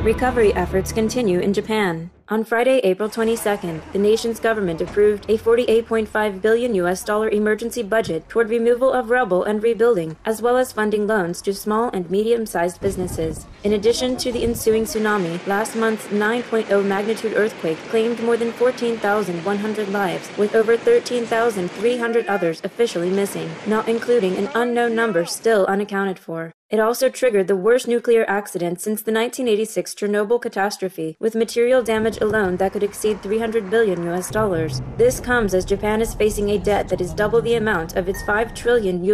Recovery efforts continue in Japan. On Friday, April 22nd, the nation's government approved a $48.5 billion emergency budget toward removal of rubble and rebuilding, as well as funding loans to small and medium-sized businesses. In addition to the ensuing tsunami, last month's 9.0 magnitude earthquake claimed more than 14,100 lives, with over 13,300 others officially missing, not including an unknown number still unaccounted for. It also triggered the worst nuclear accident since the 1986 Chernobyl catastrophe, with material damage alone that could exceed $300 billion. This comes as Japan is facing a debt that is double the amount of its $5 trillion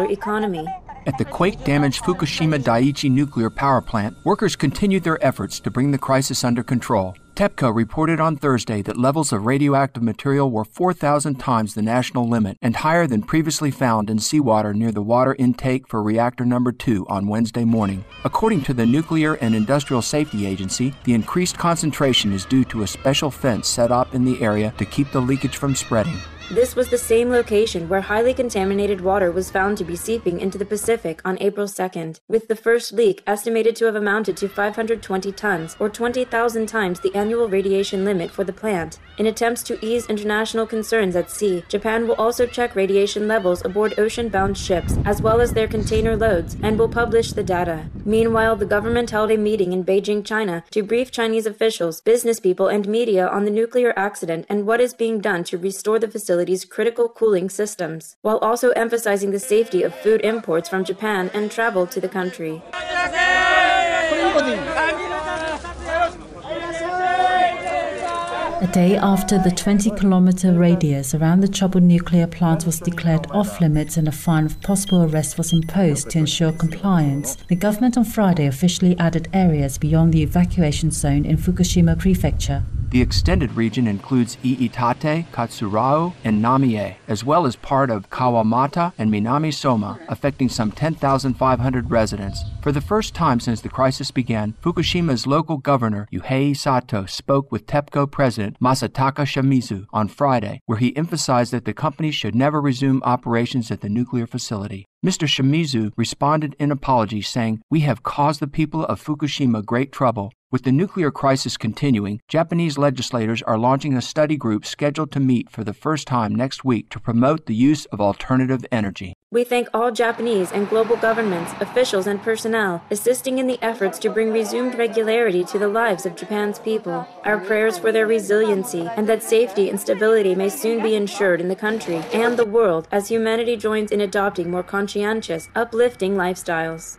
economy. At the quake-damaged Fukushima Daiichi nuclear power plant, workers continued their efforts to bring the crisis under control. TEPCO reported on Thursday that levels of radioactive material were 4,000 times the national limit and higher than previously found in seawater near the water intake for reactor number 2 on Wednesday morning. According to the Nuclear and Industrial Safety Agency, the increased concentration is due to a special fence set up in the area to keep the leakage from spreading. This was the same location where highly contaminated water was found to be seeping into the Pacific on April 2nd, with the first leak estimated to have amounted to 520 tons, or 20,000 times the annual radiation limit for the plant. In attempts to ease international concerns at sea, Japan will also check radiation levels aboard ocean-bound ships, as well as their container loads, and will publish the data. Meanwhile, the government held a meeting in Beijing, China, to brief Chinese officials, business people, and media on the nuclear accident and what is being done to restore the facility's critical cooling systems, while also emphasizing the safety of food imports from Japan and travel to the country. A day after the 20-kilometer radius around the troubled nuclear plant was declared off-limits and a fine of possible arrest was imposed to ensure compliance, the government on Friday officially added areas beyond the evacuation zone in Fukushima Prefecture. The extended region includes Iitate, Katsurao, and Namie, as well as part of Kawamata and Minami Soma, affecting some 10,500 residents. For the first time since the crisis began, Fukushima's local governor, Yuhei Sato, spoke with TEPCO president Masataka Shimizu on Friday, where he emphasized that the company should never resume operations at the nuclear facility. Mr. Shimizu responded in apology, saying, "We have caused the people of Fukushima great trouble. With the nuclear crisis continuing, Japanese legislators are launching a study group scheduled to meet for the first time next week to promote the use of alternative energy." We thank all Japanese and global governments, officials, and personnel assisting in the efforts to bring resumed regularity to the lives of Japan's people. Our prayers for their resiliency and that safety and stability may soon be ensured in the country and the world as humanity joins in adopting more conscientious, uplifting lifestyles.